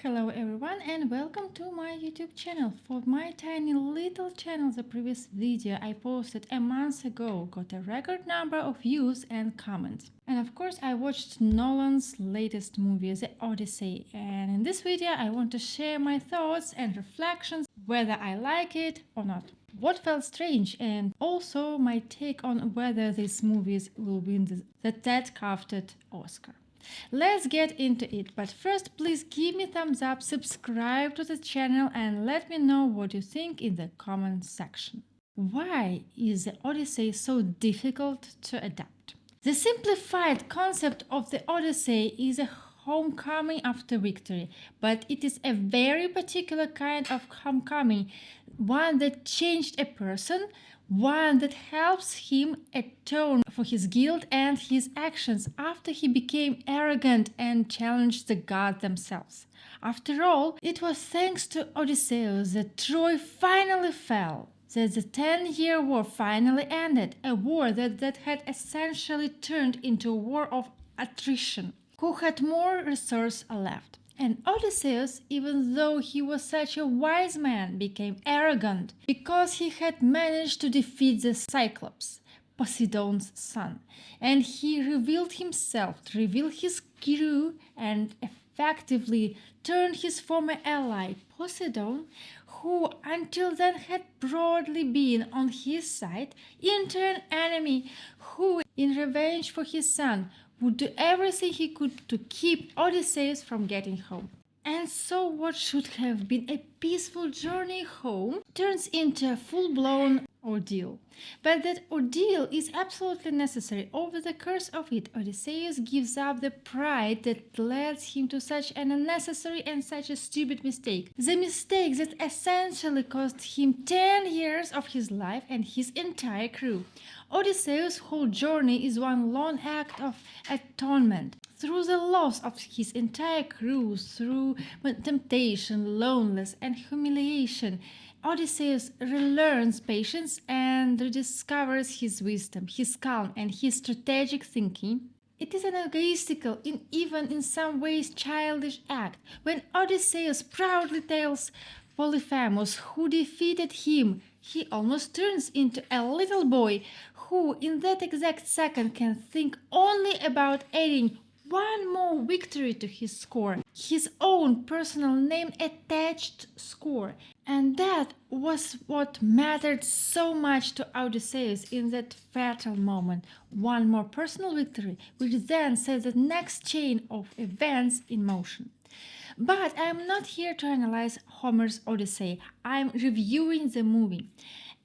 Hello everyone and welcome to my YouTube channel. For my tiny little channel, the previous video I posted a month ago got a record number of views and comments. And of course I watched Nolan's latest movie, The Odyssey, and in this video I want to share my thoughts and reflections whether I like it or not. What felt strange and also my take on whether these movies will win that coveted Oscar. Let's get into it, but first please give me thumbs up, subscribe to the channel and let me know what you think in the comment section. Why is the Odyssey so difficult to adapt? The simplified concept of the Odyssey is a homecoming after victory, but it is a very particular kind of homecoming, one that changed a person, one that helps him atone for his guilt and his actions after he became arrogant and challenged the gods themselves. After all, it was thanks to Odysseus that Troy finally fell, that the 10-year war finally ended, a war that had essentially turned into a war of attrition. Who had more resources left? And Odysseus, even though he was such a wise man, became arrogant because he had managed to defeat the Cyclops, Poseidon's son. And he revealed himself, revealed his crew, and effectively turned his former ally, Poseidon, who until then had broadly been on his side, into an enemy who, in revenge for his son, would do everything he could to keep Odysseus from getting home. And so what should have been a peaceful journey home turns into a full-blown ordeal. But that ordeal is absolutely necessary. Over the course of it, Odysseus gives up the pride that led him to such an unnecessary and such a stupid mistake. The mistake that essentially cost him 10 years of his life and his entire crew. Odysseus' whole journey is one long act of atonement. Through the loss of his entire crew, through temptation, loneliness, and humiliation, Odysseus relearns patience and rediscovers his wisdom, his calm, and his strategic thinking. It is an egoistical, even in some ways childish act, when Odysseus proudly tells Polyphemus, who defeated him, he almost turns into a little boy who, in that exact second, can think only about adding one more victory to his score, his own personal name-attached score. And that was what mattered so much to Odysseus in that fatal moment. One more personal victory, which then set the next chain of events in motion. But I'm not here to analyze Homer's Odyssey, I'm reviewing the movie.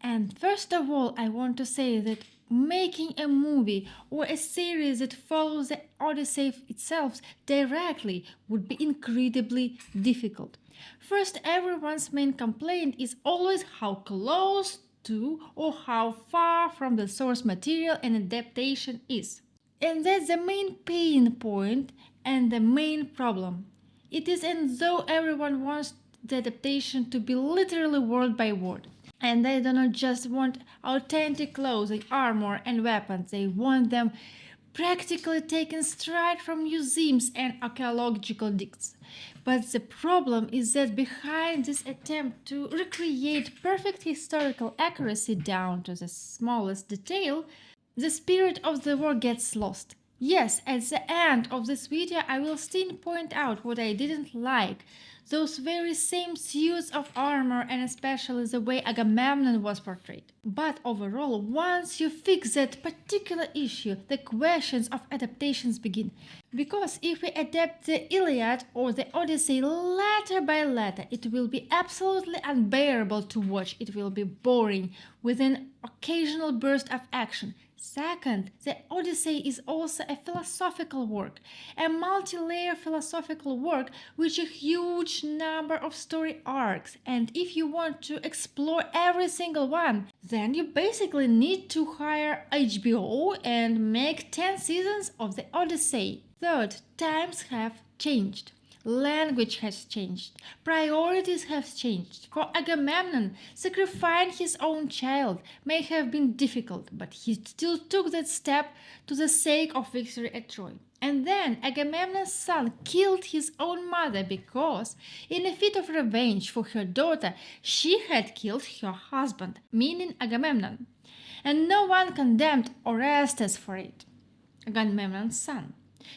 And first of all, I want to say that making a movie or a series that follows the Odyssey itself directly would be incredibly difficult. First, everyone's main complaint is always how close to or how far from the source material an adaptation is. And that's the main pain point and the main problem. It is as though everyone wants the adaptation to be literally word by word. And they do not just want authentic clothing, armor, and weapons. They want them practically taken straight from museums and archaeological digs. But the problem is that behind this attempt to recreate perfect historical accuracy down to the smallest detail, the spirit of the war gets lost. Yes, at the end of this video I will still point out what I didn't like, those very same suits of armor and especially the way Agamemnon was portrayed. But overall, once you fix that particular issue, the questions of adaptations begin. Because if we adapt the Iliad or the Odyssey letter by letter, it will be absolutely unbearable to watch. It will be boring, with an occasional burst of action. Second, the Odyssey is also a philosophical work, a multi-layer philosophical work with a huge number of story arcs, and if you want to explore every single one, then you basically need to hire HBO and make 10 seasons of the Odyssey. Third, times have changed. Language has changed. Priorities have changed. For Agamemnon, sacrificing his own child may have been difficult, but he still took that step to the sake of victory at Troy. And then Agamemnon's son killed his own mother because, in a fit of revenge for her daughter, she had killed her husband, meaning Agamemnon. And no one condemned Orestes for it, Agamemnon's son.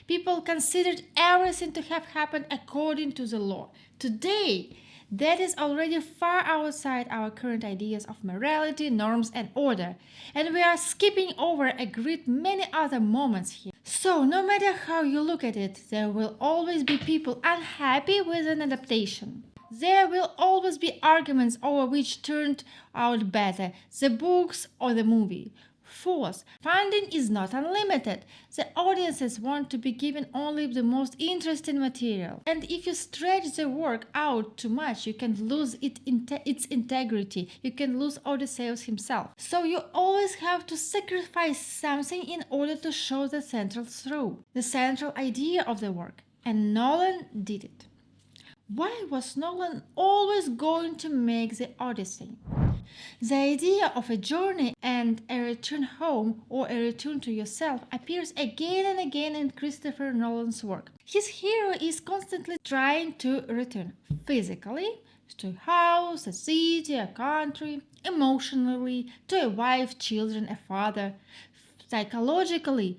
People considered everything to have happened according to the law. Today, that is already far outside our current ideas of morality, norms, and order, and we are skipping over a great many other moments here. So, no matter how you look at it, there will always be people unhappy with an adaptation. There will always be arguments over which turned out better, the books or the movie. Fourth, funding is not unlimited. The audiences want to be given only the most interesting material. And if you stretch the work out too much, you can lose its integrity. You can lose Odysseus himself. So you always have to sacrifice something in order to show the central through, the central idea of the work. And Nolan did it. Why was Nolan always going to make the Odyssey? The idea of a journey and a return home or a return to yourself appears again and again in Christopher Nolan's work. His hero is constantly trying to return physically to a house, a city, a country, emotionally to a wife, children, a father, psychologically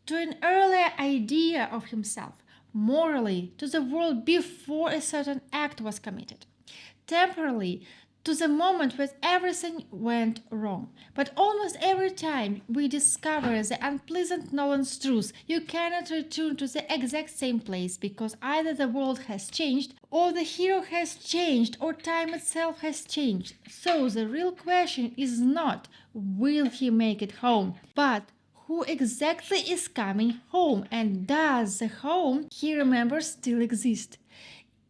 to an earlier idea of himself, morally to the world before a certain act was committed, temporally to the moment when everything went wrong. But almost every time we discover the unpleasant Nolan's truth, you cannot return to the exact same place because either the world has changed, or the hero has changed, or time itself has changed. So the real question is not, will he make it home, but who exactly is coming home, and does the home he remembers still exist?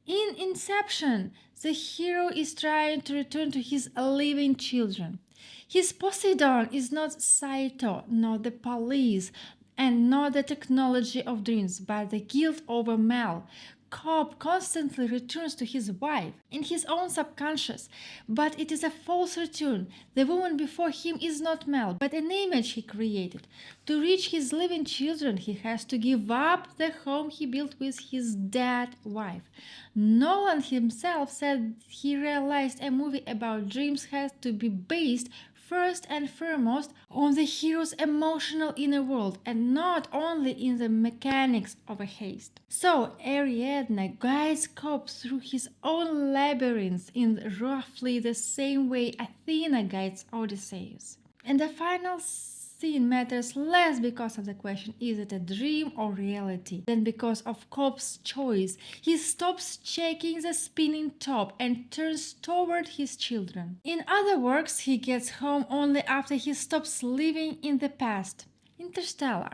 In Inception, the hero is trying to return to his living children. His Poseidon is not Saito, not the police, and not the technology of dreams, but the guilt over Mel. Cobb constantly returns to his wife in his own subconscious, but it is a false return. The woman before him is not Mel, but an image he created. To reach his living children, he has to give up the home he built with his dead wife. Nolan himself said he realized a movie about dreams has to be based first and foremost on the hero's emotional inner world and not only in the mechanics of a haste. So Ariadne guides Cobb through his own labyrinth in roughly the same way Athena guides Odysseus. And the final scene matters less because of the question, is it a dream or reality, than because of Cobb's choice. He stops checking the spinning top and turns toward his children. In other words, he gets home only after he stops living in the past. Interstellar.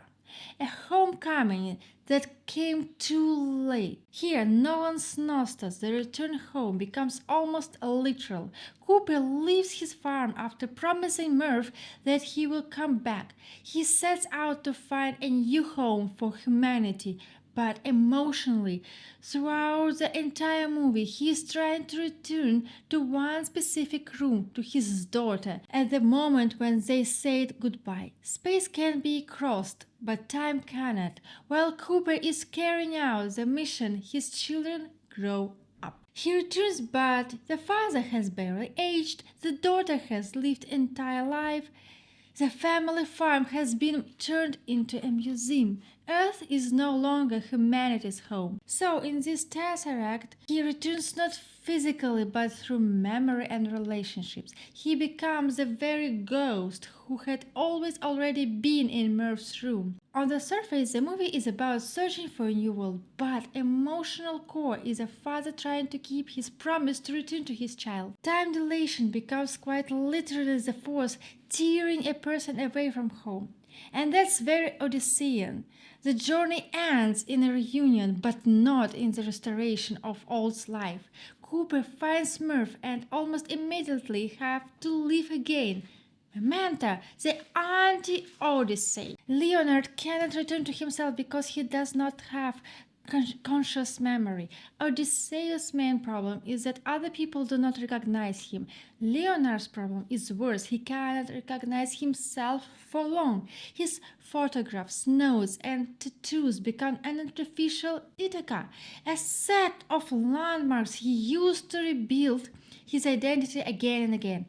A homecoming that came too late. Here, Nolan's Nostos, the return home, becomes almost literal. Cooper leaves his farm after promising Murph that he will come back. He sets out to find a new home for humanity, but emotionally, throughout the entire movie, he is trying to return to one specific room, to his daughter, at the moment when they said goodbye. Space can be crossed, but time cannot. While Cooper is carrying out the mission, his children grow up. He returns, but the father has barely aged, the daughter has lived entire life, the family farm has been turned into a museum. Earth is no longer humanity's home. So in this Tesseract, he returns not physically but through memory and relationships. He becomes the very ghost who had always already been in Murph's room. On the surface, the movie is about searching for a new world, but emotional core is a father trying to keep his promise to return to his child. Time dilation becomes quite literally the force tearing a person away from home. And that's very Odyssean. The journey ends in a reunion, but not in the restoration of old life. Cooper finds Murph and almost immediately have to live again. Memento, the anti-Odyssey. Leonard cannot return to himself because he does not have conscious memory. Odysseus' main problem is that other people do not recognize him. Leonard's problem is worse. He cannot recognize himself for long. His photographs, notes, and tattoos become an artificial Ithaca, a set of landmarks he used to rebuild his identity again and again.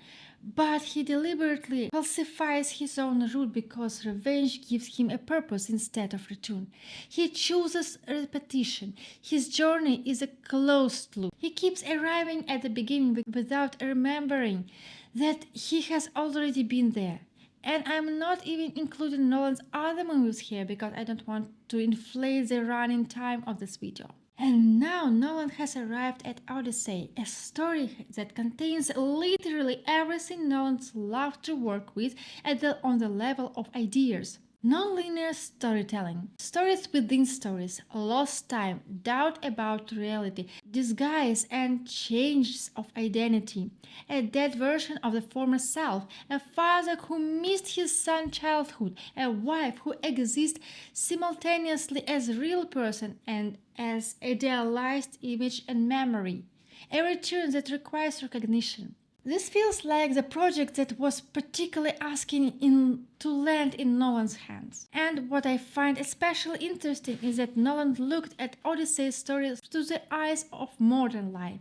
But he deliberately falsifies his own route because revenge gives him a purpose instead of return. He chooses repetition. His journey is a closed loop. He keeps arriving at the beginning without remembering that he has already been there. And I'm not even including Nolan's other movies here because I don't want to inflate the running time of this video. And now Nolan has arrived at Odyssey, a story that contains literally everything Nolan's loved to work with on the level of ideas. Non-linear storytelling, stories within stories, lost time, doubt about reality, disguise and changes of identity, a dead version of the former self, a father who missed his son's childhood, a wife who exists simultaneously as a real person and as idealized image and memory, a return that requires recognition. This feels like the project that was particularly asking to land in Nolan's hands. And what I find especially interesting is that Nolan looked at Odyssey's story through the eyes of modern life,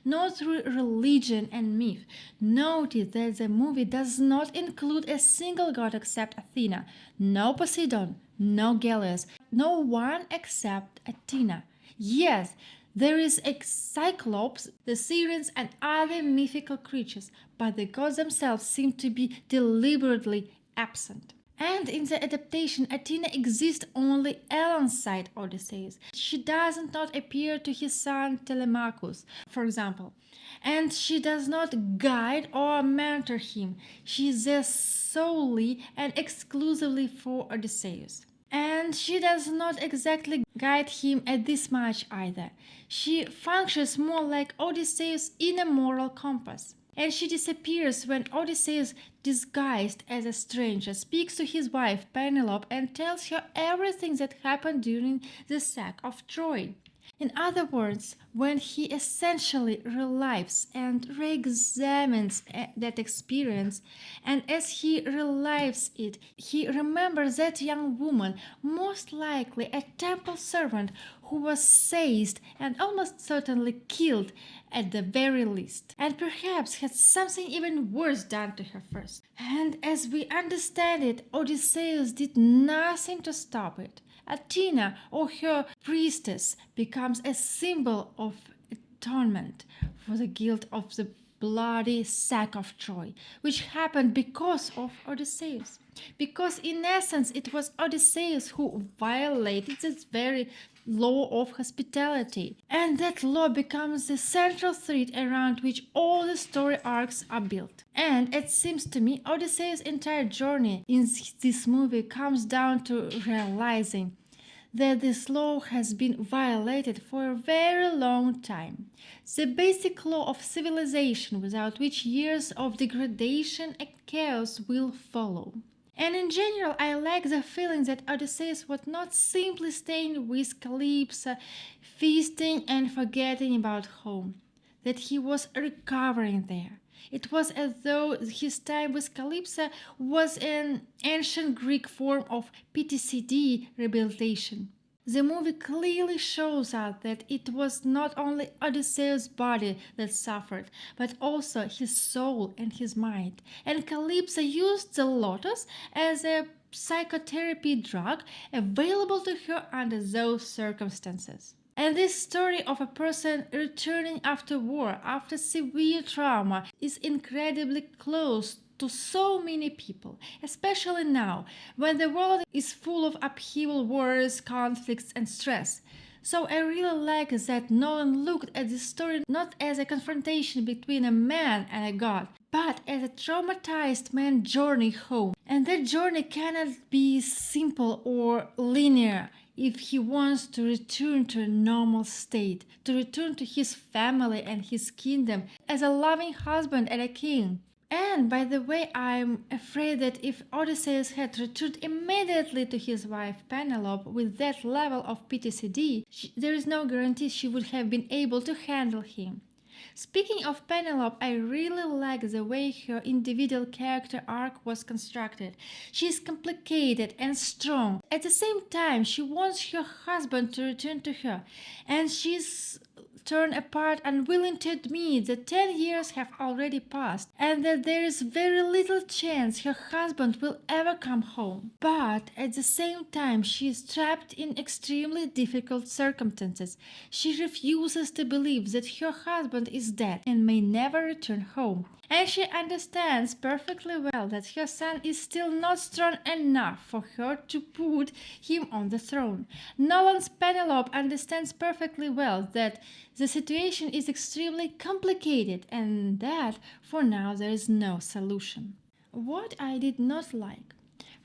not through religion and myth. Notice that the movie does not include a single god except Athena, no Poseidon, no Galeas, no one except Athena. Yes, there is a Cyclops, the Sirens, and other mythical creatures, but the gods themselves seem to be deliberately absent. And in the adaptation, Athena exists only alongside Odysseus. She does not appear to his son Telemachus, for example, and she does not guide or mentor him. She is there solely and exclusively for Odysseus. And she does not exactly guide him at this much either. She functions more like Odysseus in a moral compass. And she disappears when Odysseus, disguised as a stranger, speaks to his wife Penelope and tells her everything that happened during the sack of Troy. In other words, when he essentially relives and re-examines that experience, and as he relives it, he remembers that young woman, most likely a temple servant, who was seized and almost certainly killed at the very least, and perhaps had something even worse done to her first. And as we understand it, Odysseus did nothing to stop it. Athena, or her priestess, becomes a symbol of atonement for the guilt of the bloody sack of Troy, which happened because of Odysseus. Because in essence it was Odysseus who violated this very law of hospitality, and that law becomes the central thread around which all the story arcs are built. And it seems to me Odysseus' entire journey in this movie comes down to realizing that this law has been violated for a very long time. The basic law of civilization without which years of degradation and chaos will follow. And in general, I like the feeling that Odysseus was not simply staying with Calypso, feasting and forgetting about home, that he was recovering there. It was as though his time with Calypso was an ancient Greek form of PTSD rehabilitation. The movie clearly shows us that it was not only Odysseus' body that suffered, but also his soul and his mind. And Calypso used the lotus as a psychotherapy drug available to her under those circumstances. And this story of a person returning after war, after severe trauma, is incredibly close to so many people, especially now, when the world is full of upheaval, wars, conflicts, and stress. So I really like that Nolan looked at this story not as a confrontation between a man and a god, but as a traumatized man's journey home. And that journey cannot be simple or linear if he wants to return to a normal state, to return to his family and his kingdom as a loving husband and a king. And by the way, I'm afraid that if Odysseus had returned immediately to his wife Penelope with that level of PTSD, there is no guarantee she would have been able to handle him. Speaking of Penelope, I really like the way her individual character arc was constructed. She is complicated and strong. At the same time, she wants her husband to return to her, and she's torn apart, unwilling to admit that 10 years have already passed and that there is very little chance her husband will ever come home. But at the same time, she is trapped in extremely difficult circumstances. She refuses to believe that her husband is dead and may never return home. And she understands perfectly well that her son is still not strong enough for her to put him on the throne. Nolan's Penelope understands perfectly well that the situation is extremely complicated and that for now there is no solution. What I did not like.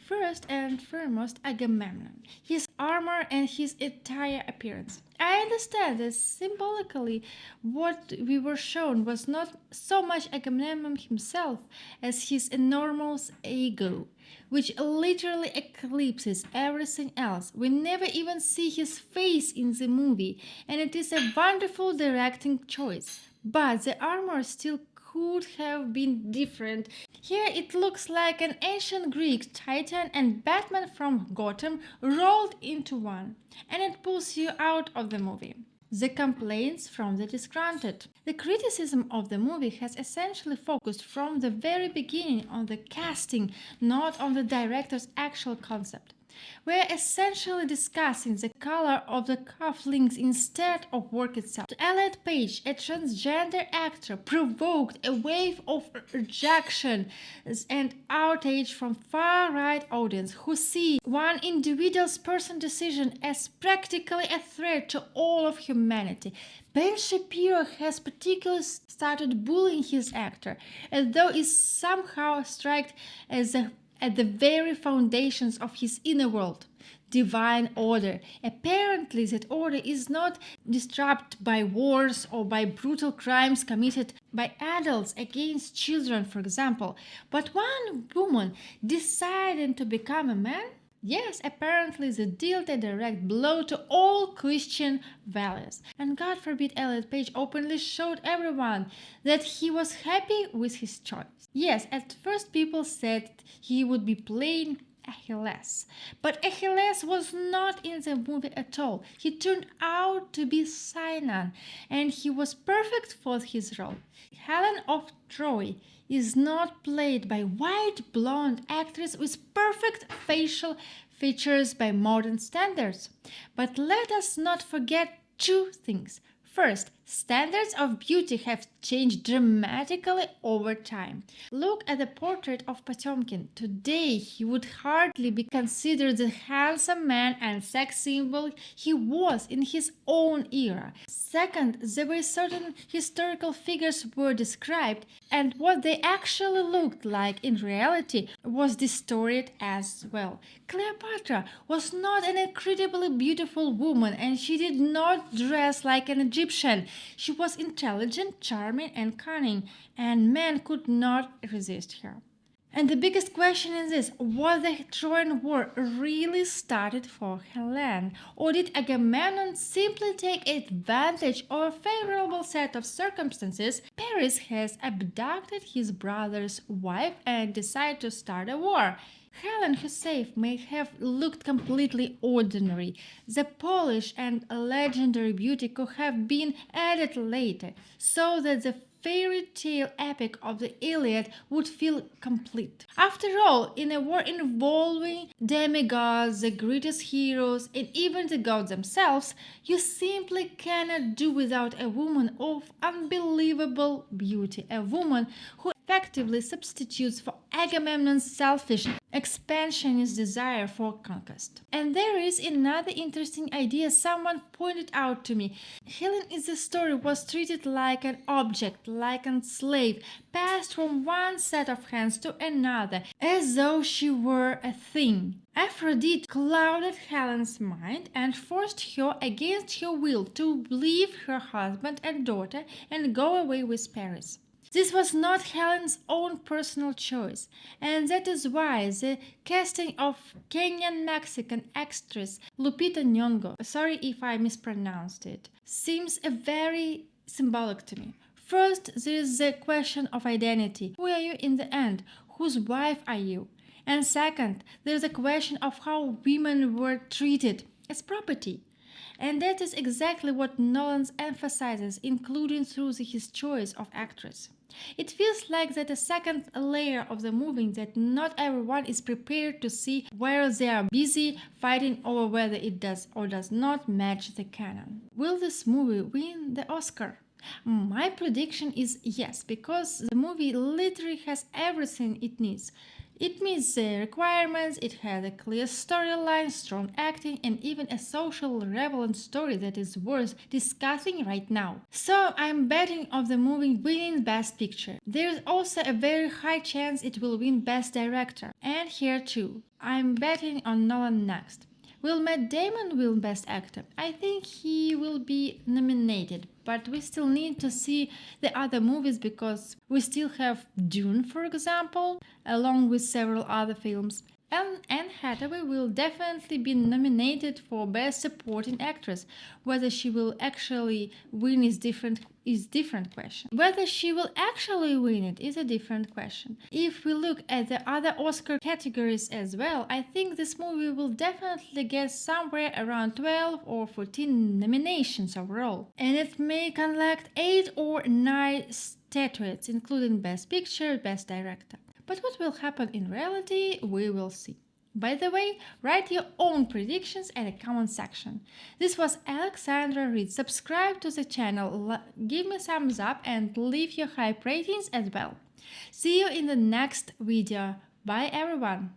First and foremost, Agamemnon, his armor and his entire appearance. I understand that symbolically what we were shown was not so much Agamemnon himself as his enormous ego, which literally eclipses everything else. We never even see his face in the movie, and it is a wonderful directing choice. But the armor still could have been different. Here it looks like an ancient Greek titan and Batman from Gotham rolled into one, and it pulls you out of the movie. The complaints from the Disgruntled. The criticism of the movie has essentially focused from the very beginning on the casting, not on the director's actual concept. We're essentially discussing the color of the cufflinks instead of work itself. Elliot Page, a transgender actor, provoked a wave of rejection and outrage from far-right audience who see one individual's personal decision as practically a threat to all of humanity. Ben Shapiro has particularly started bullying his actor, as though it somehow strikes as at the very foundations of his inner world, divine order. Apparently, that order is not disrupted by wars or by brutal crimes committed by adults against children, for example, but one woman deciding to become a man? Yes, apparently they dealt a direct blow to all Christian values. And God forbid Elliot Page openly showed everyone that he was happy with his choice. Yes, at first people said he would be playing Achilles. But Achilles was not in the movie at all. He turned out to be Sinon, and he was perfect for his role. Helen of Troy is not played by white blonde actress with perfect facial features by modern standards. But let us not forget two things. First, standards of beauty have changed dramatically over time. Look at the portrait of Potemkin. Today, he would hardly be considered the handsome man and sex symbol he was in his own era. Second, the way certain historical figures were described and what they actually looked like in reality was distorted as well. Cleopatra was not an incredibly beautiful woman, and she did not dress like an Egyptian. She was intelligent, charming, and cunning, and men could not resist her. And the biggest question is this: was the Trojan War really started for Helen? Or did Agamemnon simply take advantage of a favorable set of circumstances? Paris has abducted his brother's wife and decided to start a war. Helen herself may have looked completely ordinary. The polish and legendary beauty could have been added later, so that the fairy tale epic of the Iliad would feel complete. After all, in a war involving demigods, the greatest heroes, and even the gods themselves, you simply cannot do without a woman of unbelievable beauty, a woman who effectively substitutes for Agamemnon's selfish, expansionist desire for conquest. And there is another interesting idea someone pointed out to me. Helen in the story was treated like an object, like a slave, passed from one set of hands to another, as though she were a thing. Aphrodite clouded Helen's mind and forced her against her will to leave her husband and daughter and go away with Paris. This was not Helen's own personal choice, and that is why the casting of Kenyan-Mexican actress Lupita Nyong'o, sorry if I mispronounced it, seems very symbolic to me. First, there is the question of identity. Who are you in the end? Whose wife are you? And second, there is a question of how women were treated as property. And that is exactly what Nolan emphasizes, including through his choice of actress. It feels like that a second layer of the movie that not everyone is prepared to see, where they are busy fighting over whether it does or does not match the canon. Will this movie win the Oscar? My prediction is yes, because the movie literally has everything it needs. It meets the requirements, it has a clear storyline, strong acting, and even a social relevant story that is worth discussing right now. So I'm betting of the movie winning Best Picture. There's also a very high chance it will win Best Director. And here too, I'm betting on Nolan next. Will Matt Damon win Best Actor? I think he will be nominated, but we still need to see the other movies because we still have Dune, for example, along with several other films. And Anne Hathaway will definitely be nominated for Best Supporting Actress. Whether she will actually win is different question. Whether she will actually win it is a different question. If we look at the other Oscar categories as well, I think this movie will definitely get somewhere around 12 or 14 nominations overall. And it may collect 8 or 9 statuettes, including Best Picture, Best Director. But what will happen in reality, we will see. By the way, write your own predictions in the comment section. This was Aleksandra Reed. Subscribe to the channel, give me thumbs up and leave your hype ratings as well. See you in the next video. Bye everyone!